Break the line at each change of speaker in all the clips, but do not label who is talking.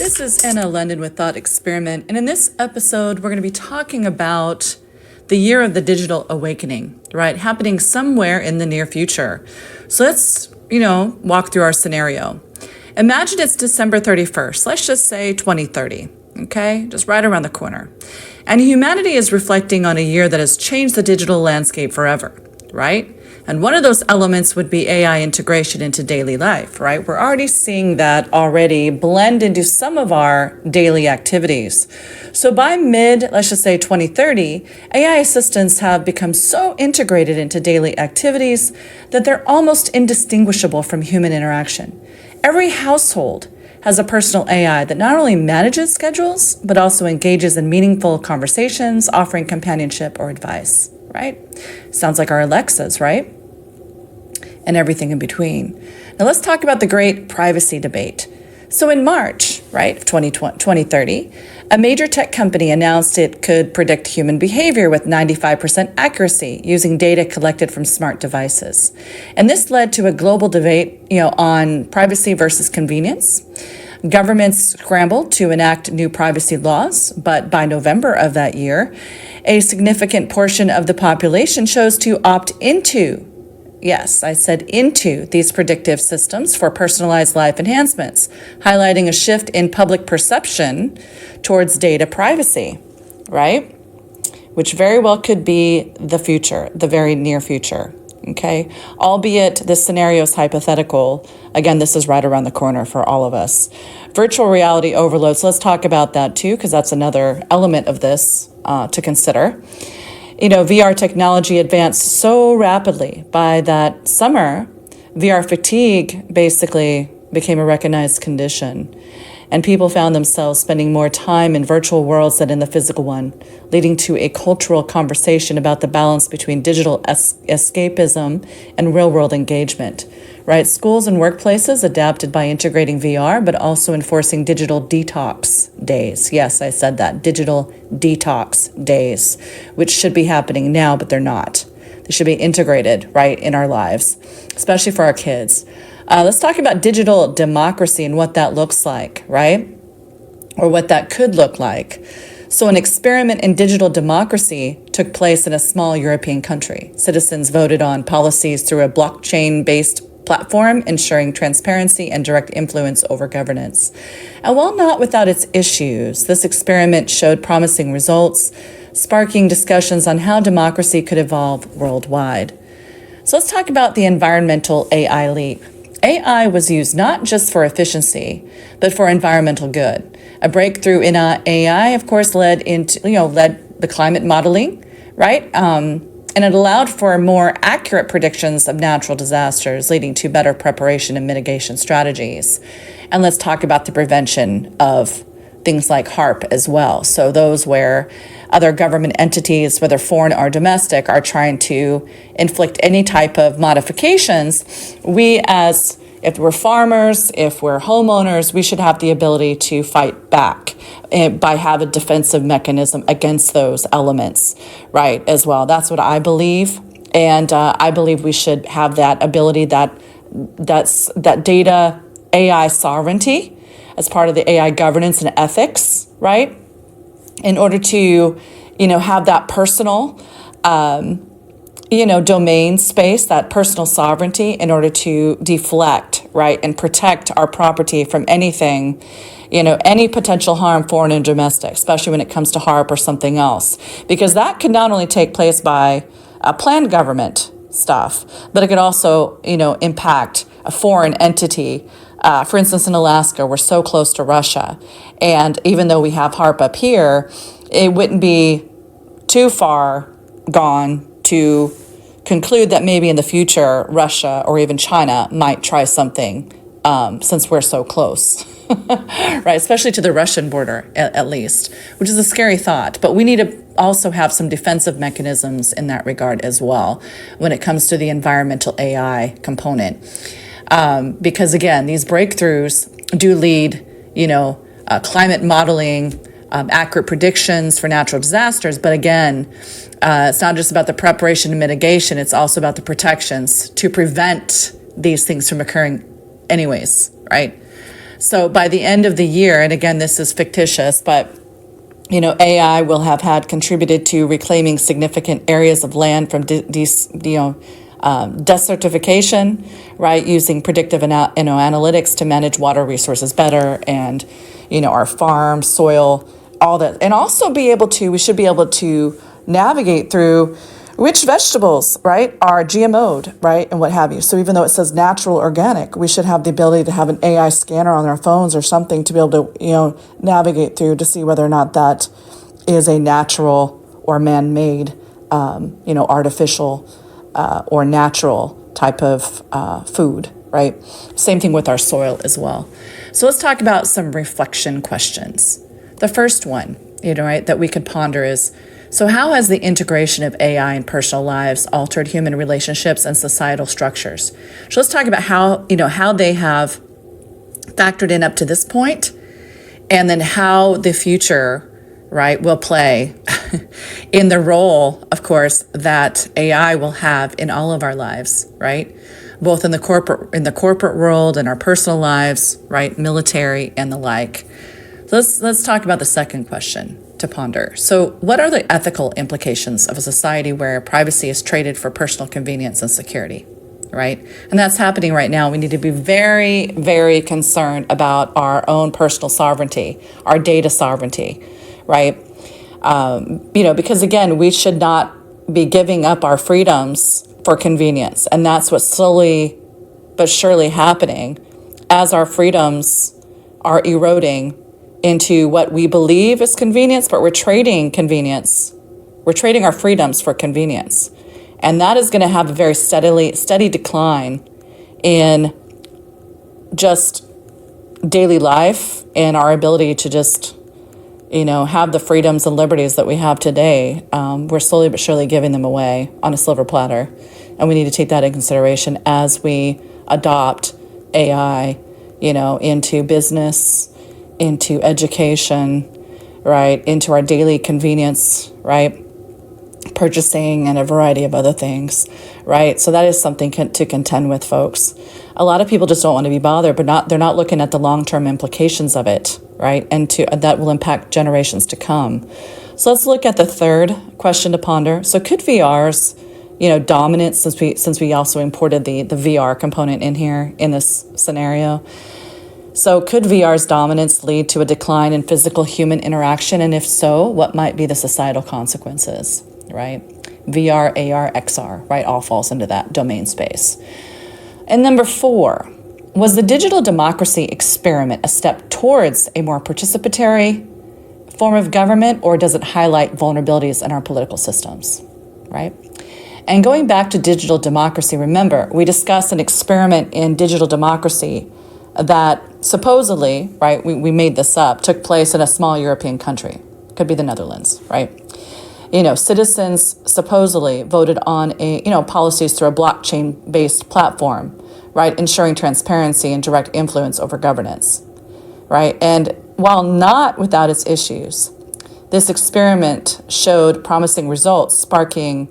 This is Anna London with Thought Experiment, and in this episode, we're going to be talking about the year of the digital awakening, right? Happening somewhere in the near future. So let's, walk through our scenario. Imagine it's December 31st, let's just say 2030, okay? Just right around the corner. And humanity is reflecting on a year that has changed the digital landscape forever, right? And one of those elements would be AI integration into daily life, right? We're already seeing that already blend into some of our daily activities. So by let's just say 2030, AI assistants have become so integrated into daily activities that they're almost indistinguishable from human interaction. Every household has a personal AI that not only manages schedules, but also engages in meaningful conversations, offering companionship or advice, right? Sounds like our Alexas, right? And everything in between. Now let's talk about the great privacy debate. So in March, right, of 2030, a major tech company announced it could predict human behavior with 95% accuracy using data collected from smart devices. And this led to a global debate, on privacy versus convenience. Governments scrambled to enact new privacy laws, but by November of that year, a significant portion of the population chose to opt into, yes, I said into, these predictive systems for personalized life enhancements, highlighting a shift in public perception towards data privacy, right? Which very well could be the future, the very near future. Okay, albeit this scenario is hypothetical. Again, this is right around the corner for all of us. Virtual reality overload. So let's talk about that too, because that's another element of this to consider. VR technology advanced so rapidly by that summer, VR fatigue basically became a recognized condition. And people found themselves spending more time in virtual worlds than in the physical one, leading to a cultural conversation about the balance between digital escapism and real-world engagement, right? Schools and workplaces adapted by integrating VR, but also enforcing digital detox days. Yes, I said that, digital detox days, which should be happening now, but they're not. They should be integrated, right, in our lives, especially for our kids. Let's talk about digital democracy and what that looks like, right? Or what that could look like. So an experiment in digital democracy took place in a small European country. Citizens voted on policies through a blockchain-based platform, ensuring transparency and direct influence over governance. And while not without its issues, this experiment showed promising results, sparking discussions on how democracy could evolve worldwide. So let's talk about the environmental AI leap. AI was used not just for efficiency, but for environmental good. A breakthrough in AI, of course, led the climate modeling, right? And it allowed for more accurate predictions of natural disasters, leading to better preparation and mitigation strategies. And let's talk about the prevention of things like HARP as well. So those where other government entities, whether foreign or domestic, are trying to inflict any type of modifications, if we're farmers, if we're homeowners, we should have the ability to fight back by have a defensive mechanism against those elements, right, as well. That's what I believe. And I believe we should have that ability, that data AI sovereignty as part of the AI governance and ethics, right? In order to, have that personal, domain space, that personal sovereignty in order to deflect, right, and protect our property from anything, any potential harm, foreign and domestic, especially when it comes to HARP or something else. Because that can not only take place by planned government stuff, but it could also, impact a foreign entity. For instance, in Alaska, we're so close to Russia. And even though we have HARP up here, it wouldn't be too far gone to conclude that maybe in the future, Russia or even China might try something since we're so close, right? Especially to the Russian border, at least, which is a scary thought. But we need to also have some defensive mechanisms in that regard as well when it comes to the environmental AI component. Because again, these breakthroughs do lead, climate modeling, accurate predictions for natural disasters. But again, it's not just about the preparation and mitigation. It's also about the protections to prevent these things from occurring anyways, right? So by the end of the year, and again, this is fictitious, but AI will have had contributed to reclaiming significant areas of land from desertification, right? Using predictive analytics to manage water resources better, and our farm, soil, all that, and also we should be able to navigate through which vegetables, right, are GMO'd, right, and what have you. So even though it says natural organic, we should have the ability to have an AI scanner on our phones or something to be able to, navigate through to see whether or not that is a natural or man-made, artificial or natural type of food, right? Same thing with our soil as well. So let's talk about some reflection questions. The first one, right, that we could ponder is, so how has the integration of AI in personal lives altered human relationships and societal structures? So let's talk about how they have factored in up to this point, and then how the future, right, will play in the role, of course, that AI will have in all of our lives, right? Both in the corporate world and our personal lives, right, military and the like. So let's talk about the second question to ponder. So what are the ethical implications of a society where privacy is traded for personal convenience and security, right? And that's happening right now. We need to be very, very concerned about our own personal sovereignty, our data sovereignty, right? Because again, we should not be giving up our freedoms for convenience. And that's what's slowly but surely happening as our freedoms are eroding into what we believe is convenience, but we're trading convenience. We're trading our freedoms for convenience. And that is going to have a very steady decline in just daily life and our ability to just, have the freedoms and liberties that we have today. We're slowly but surely giving them away on a silver platter. And we need to take that into consideration as we adopt AI, into business, into education, right, into our daily convenience, right, purchasing and a variety of other things, right? So that is something to contend with, folks. A lot of people just don't want to be bothered, but they're not looking at the long-term implications of it, right? And that will impact generations to come. So let's look at the third question to ponder. So could VR's, dominance, since we also imported the VR component in here in this scenario, so could VR's dominance lead to a decline in physical human interaction? And if so, what might be the societal consequences, right? VR, AR, XR, right? All falls into that domain space. And number 4, was the digital democracy experiment a step towards a more participatory form of government, or does it highlight vulnerabilities in our political systems, right? And going back to digital democracy, remember, we discussed an experiment in digital democracy that supposedly, right, we made this up, took place in a small European country. Could be the Netherlands, right? Citizens supposedly voted on policies through a blockchain-based platform, right, ensuring transparency and direct influence over governance, right? And while not without its issues, this experiment showed promising results, sparking,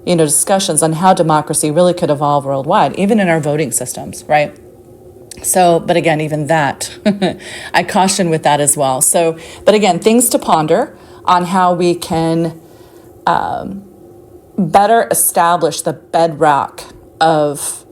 discussions on how democracy really could evolve worldwide, even in our voting systems, right? So, but again, even that, I caution with that as well. So, but again, things to ponder on how we can better establish the bedrock of,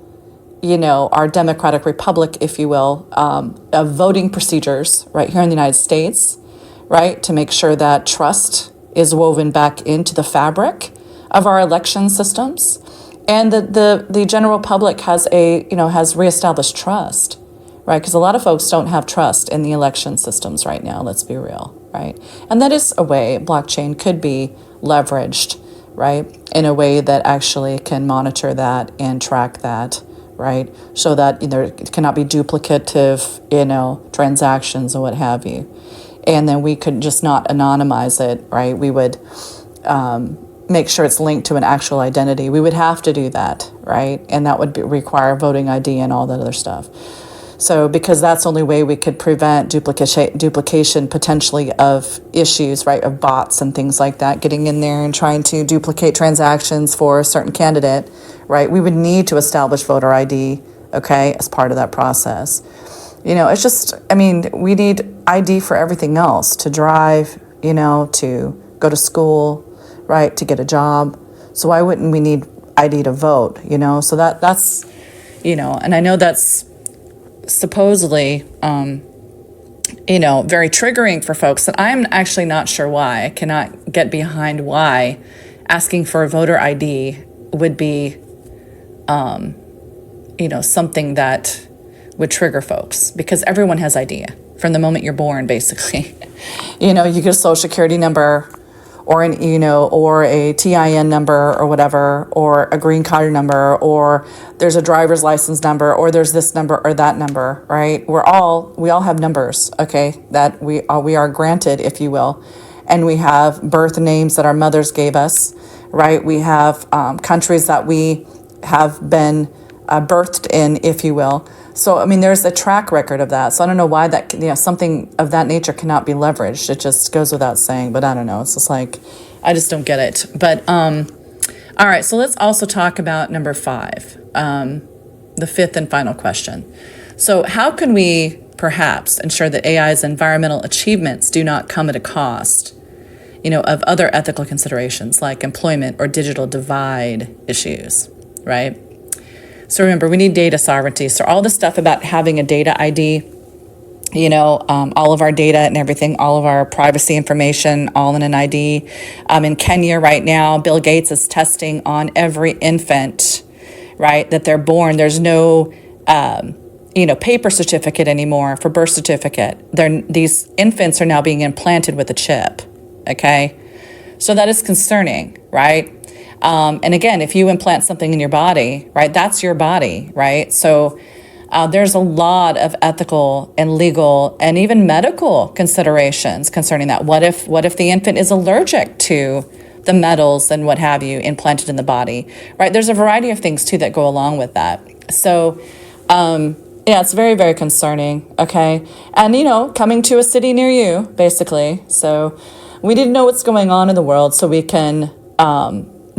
our democratic republic, if you will, of voting procedures right here in the United States, right, to make sure that trust is woven back into the fabric of our election systems, and the general public has has reestablished trust, right? Because a lot of folks don't have trust in the election systems right now. Let's be real, right? And that is a way blockchain could be leveraged, right, in a way that actually can monitor that and track that, right, so that there cannot be duplicative, transactions and what have you. And then we could just not anonymize it, right? We would make sure it's linked to an actual identity. We would have to do that, right? And that would require voting ID and all that other stuff. So because that's the only way we could prevent duplication potentially of issues, right, of bots and things like that, getting in there and trying to duplicate transactions for a certain candidate, right? We would need to establish voter ID, okay, as part of that process. It's just, I mean, we need ID for everything else, to drive, to go to school, right, to get a job. So why wouldn't we need ID to vote, So that's, and I know that's supposedly, very triggering for folks, and I'm actually not sure why. I cannot get behind why asking for a voter ID would be, something that would trigger folks, because everyone has ID from the moment you're born, basically. You get a social security number, or or a TIN number, or whatever, or a green card number, or there's a driver's license number, or there's this number or that number, right? We all have numbers, okay, that we are granted, if you will, and we have birth names that our mothers gave us, right? We have countries that we have been birthed in, if you will. So, I mean, there's a track record of that. So I don't know why that, something of that nature cannot be leveraged. It just goes without saying, but I don't know. It's just like, I just don't get it. But, all right, so let's also talk about number 5, the fifth and final question. So how can we perhaps ensure that AI's environmental achievements do not come at a cost, of other ethical considerations like employment or digital divide issues, right? So remember, we need data sovereignty. So all the stuff about having a data ID, all of our data and everything, all of our privacy information, all in an ID. In Kenya right now, Bill Gates is testing on every infant, right, that they're born. There's no, paper certificate anymore for birth certificate. These infants are now being implanted with a chip, okay? So that is concerning, right? And again, if you implant something in your body, right, that's your body, right? So there's a lot of ethical and legal and even medical considerations concerning that. What if the infant is allergic to the metals and what have you implanted in the body, right? There's a variety of things too that go along with that. So it's very, very concerning, okay? And, coming to a city near you, basically. So we need to know what's going on in the world so we can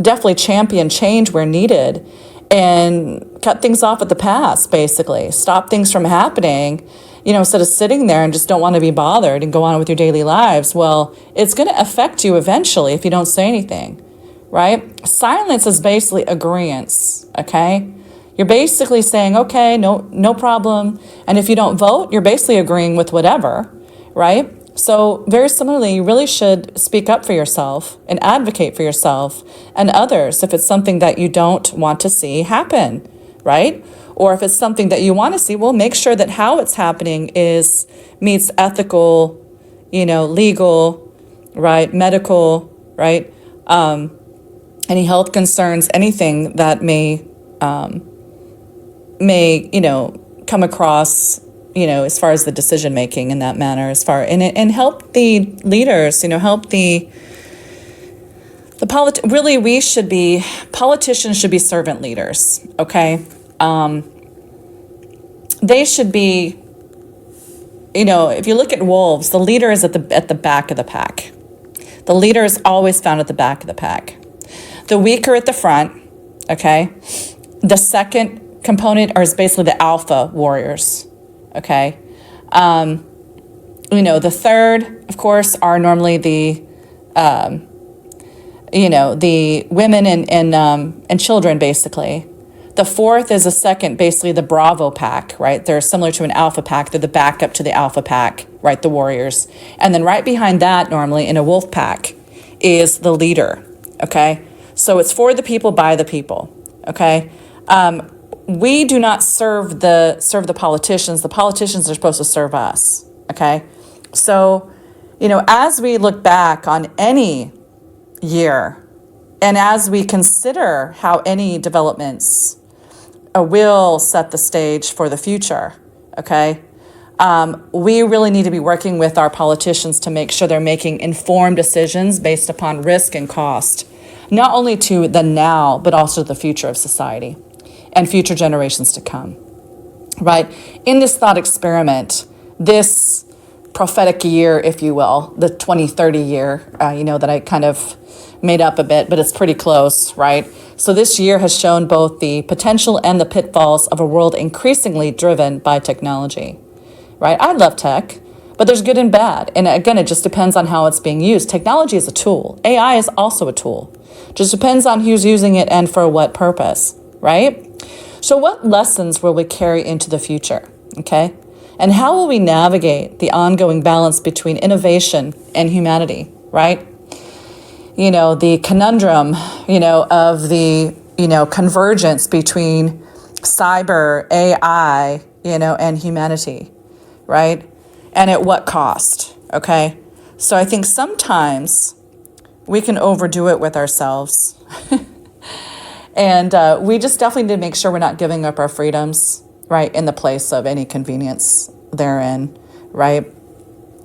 definitely champion change where needed and cut things off at the pass, basically. Stop things from happening, instead of sitting there and just don't want to be bothered and go on with your daily lives. Well, it's going to affect you eventually if you don't say anything, right? Silence is basically agreeance, okay? You're basically saying, okay, no problem. And if you don't vote, you're basically agreeing with whatever, right? So very similarly, you really should speak up for yourself and advocate for yourself and others if it's something that you don't want to see happen, right? Or if it's something that you want to see, well, make sure that how it's happening meets ethical, legal, right, medical, right? Any health concerns, anything that may come across, as far as the decision making in that manner, and help the leaders, help politicians should be servant leaders, okay? They should be, if you look at wolves, the leader is at the back of the pack. The leader is always found at the back of the pack. The weak are at the front, okay? The second component is basically the alpha warriors, okay? The third, of course, are normally the women and children, basically. The fourth is a second, basically the Bravo pack, right? They're similar to an alpha pack. They're the backup to the alpha pack, right? The warriors. And then right behind that, normally in a wolf pack, is the leader, okay? So it's for the people, by the people, okay? We do not serve the politicians. The politicians are supposed to serve us, okay? So, as we look back on any year, and as we consider how any developments will set the stage for the future, okay? We really need to be working with our politicians to make sure they're making informed decisions based upon risk and cost, not only to the now, but also the future of society and future generations to come, right? In this thought experiment, this prophetic year, if you will, the 2030 year, that I kind of made up a bit, but it's pretty close, right? So this year has shown both the potential and the pitfalls of a world increasingly driven by technology. right? I love tech, but there's good and bad. And again, it just depends on how it's being used. Technology is a tool. AI is also a tool. Just depends on who's using it and for what purpose, right? So what lessons will we carry into the future, okay? And how will we navigate the ongoing balance between innovation and humanity, right? The conundrum, of the, convergence between cyber, AI, and humanity, right? And at what cost, okay? So I think sometimes we can overdo it with ourselves. And we just definitely need to make sure we're not giving up our freedoms, right, in the place of any convenience therein, right?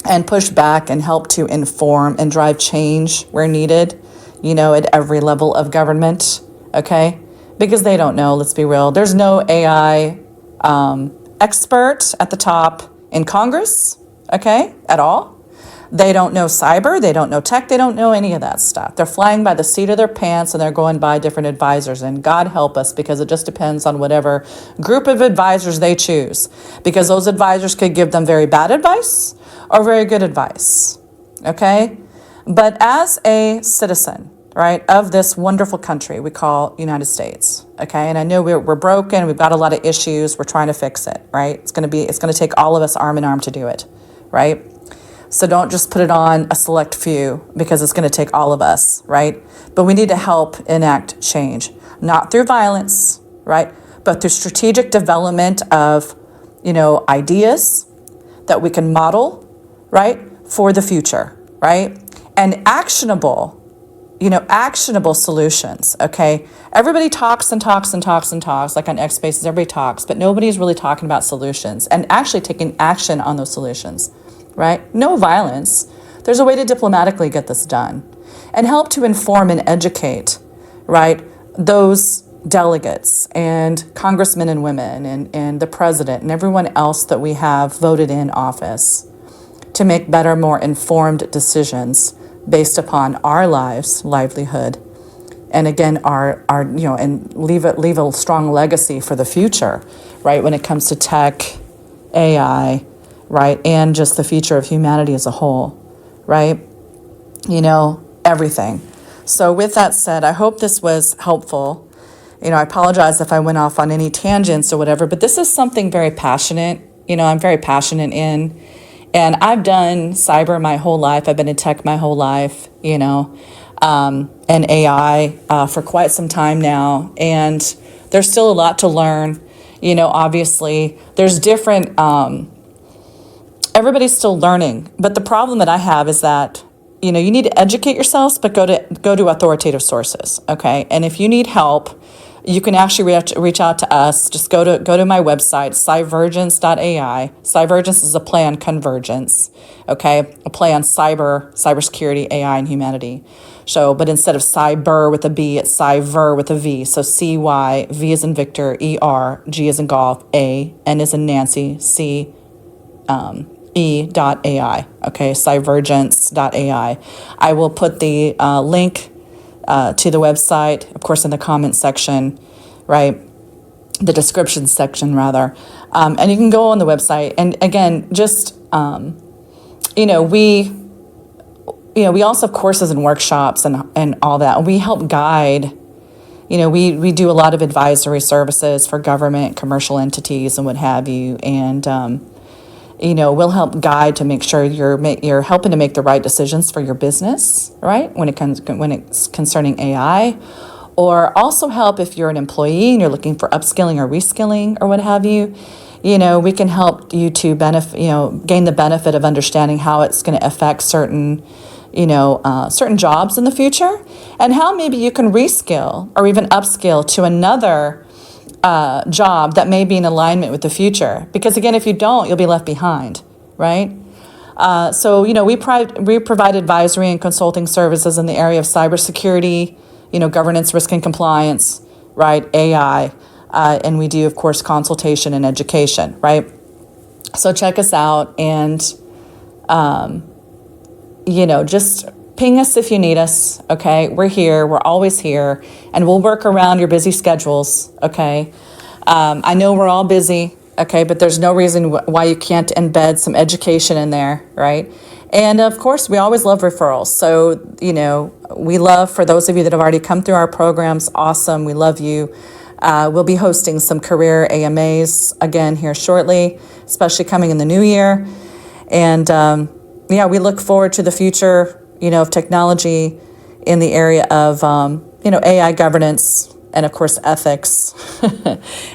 And push back and help to inform and drive change where needed, at every level of government, okay? Because they don't know, let's be real. There's no AI expert at the top in Congress, okay, at all. They don't know cyber, they don't know tech, they don't know any of that stuff. They're flying by the seat of their pants and they're going by different advisors. And God help us, because it just depends on whatever group of advisors they choose. Because those advisors could give them very bad advice or very good advice, okay? But as a citizen, right, of this wonderful country we call United States, okay? And I know we're broken, we've got a lot of issues, we're trying to fix it, right? It's gonna take all of us arm in arm to do it, right? So don't just put it on a select few, because it's going to take all of us, right? But we need to help enact change, not through violence, right? But through strategic development of, ideas that we can model, right, for the future, right? And actionable solutions, okay? Everybody talks and talks and talks and talks, like on X Spaces, everybody talks, but nobody's really talking about solutions and actually taking action on those solutions. Right? No violence. There's a way to diplomatically get this done and help to inform and educate, right, those delegates and congressmen and women and the president and everyone else that we have voted in office to make better, more informed decisions based upon our lives, livelihood, and again, our and leave a strong legacy for the future, right, when it comes to tech, AI, right? And just the future of humanity as a whole, right? Everything. So with that said, I hope this was helpful. I apologize if I went off on any tangents or whatever, but this is something very passionate, I'm very passionate in. And I've done cyber my whole life. I've been in tech my whole life, and AI for quite some time now. And there's still a lot to learn. Obviously, there's different... everybody's still learning, but the problem that I have is that you need to educate yourselves, but go to authoritative sources, okay? And if you need help, you can actually reach out to us. Just go to my website, cyvergence.ai. Cyvergence is a play on convergence, okay? A play on cybersecurity, AI, and humanity. So, but instead of cyber with a B, it's cyver with a V. So CY, V as in Victor, ER, G as in golf, A, N as in Nancy, C, E.ai, okay, cyvergence.ai. I will put the link to the website, of course, in the comment section, right? The description section, rather. And you can go on the website. And again, just, we also have courses and workshops and all that. And we help guide, we do a lot of advisory services for government, commercial entities, and what have you. And, we'll help guide to make sure you're helping to make the right decisions for your business, right? When it's concerning AI, or also help if you're an employee and you're looking for upskilling or reskilling or what have you. We can help you to gain the benefit of understanding how it's going to affect certain jobs in the future, and how maybe you can reskill or even upskill to another job that may be in alignment with the future. Because again, if you don't, you'll be left behind, right? So we provide advisory and consulting services in the area of cybersecurity, governance, risk and compliance, right? AI, and we do, of course, consultation and education, right? So check us out, and just ping us if you need us, okay? We're here. We're always here. And we'll work around your busy schedules, okay? I know we're all busy, Okay, but there's no reason why you can't embed some education in there, right? And of course, we always love referrals. So, we love, for those of you that have already come through our programs, awesome, we love you. We'll be hosting some career AMAs again here shortly, especially coming in the new year. And we look forward to the future, of technology in the area of, AI governance and of course ethics.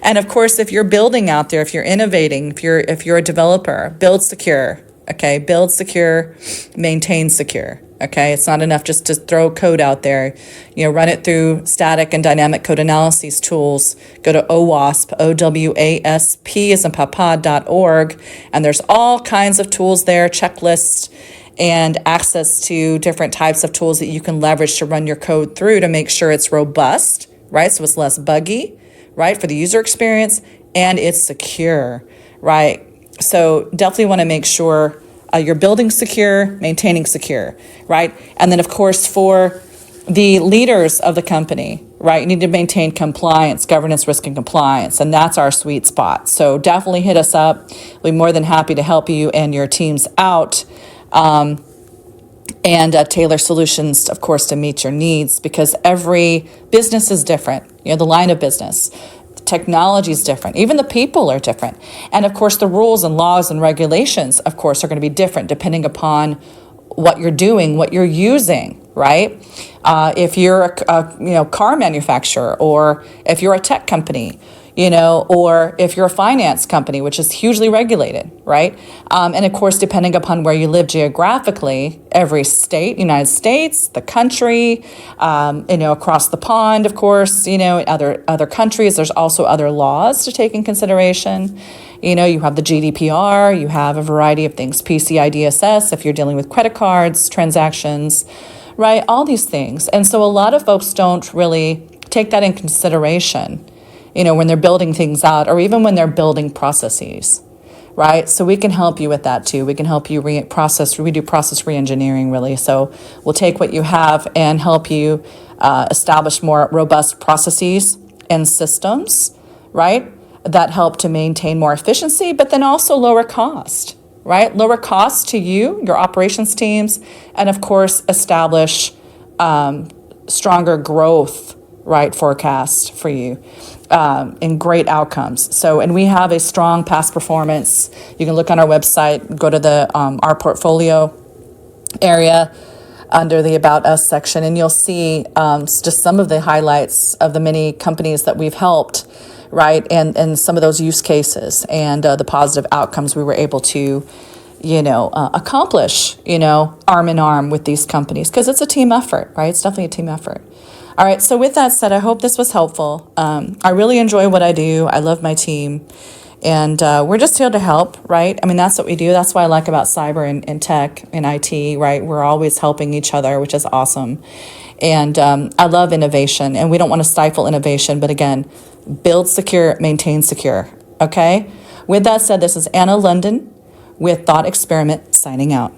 And of course, if you're building out there, if you're innovating, if you're a developer, build secure. Okay, build secure, maintain secure. Okay, it's not enough just to throw code out there. Run it through static and dynamic code analysis tools. Go to OWASP, OWASP as in papa.org, and there's all kinds of tools there, checklists, and access to different types of tools that you can leverage to run your code through to make sure it's robust, right? So it's less buggy, right, for the user experience, and it's secure, right? So definitely want to make sure you're building secure, maintaining secure, right? And then, of course, for the leaders of the company, right, you need to maintain compliance, governance, risk, and compliance, and that's our sweet spot. So definitely hit us up. We'll be more than happy to help you and your teams out. And tailor solutions, of course, to meet your needs, because every business is different. The line of business, technology is different. Even the people are different. And of course, the rules and laws and regulations, of course, are going to be different depending upon what you're doing, what you're using, right? If you're a car manufacturer, or if you're a tech company, or if you're a finance company, which is hugely regulated, right? And of course, depending upon where you live geographically, every state, United States, the country, across the pond, of course, other countries, there's also other laws to take in consideration. You have the GDPR, you have a variety of things, PCI DSS, if you're dealing with credit cards, transactions, right? All these things. And so a lot of folks don't really take that in consideration, when they're building things out, or even when they're building processes, right? So we can help you with that too. We can help you we do process re-engineering, really. So we'll take what you have and help you establish more robust processes and systems, right? That help to maintain more efficiency, but then also lower cost, right? Lower cost to you, your operations teams, and of course, establish stronger growth, right, forecast for you. And great outcomes. So, and we have a strong past performance. You can look on our website, go to the our portfolio area under the About Us section, and you'll see just some of the highlights of the many companies that we've helped, right, and some of those use cases and the positive outcomes we were able to, accomplish, arm in arm with these companies, because it's a team effort, right? It's definitely a team effort. All right, so with that said, I hope this was helpful. I really enjoy what I do. I love my team. And we're just here to help, right? I mean, that's what we do. That's what I like about cyber and tech and IT, right? We're always helping each other, which is awesome. And I love innovation, and we don't want to stifle innovation. But again, build secure, maintain secure, okay? With that said, this is Anna London with Thought Experiment signing out.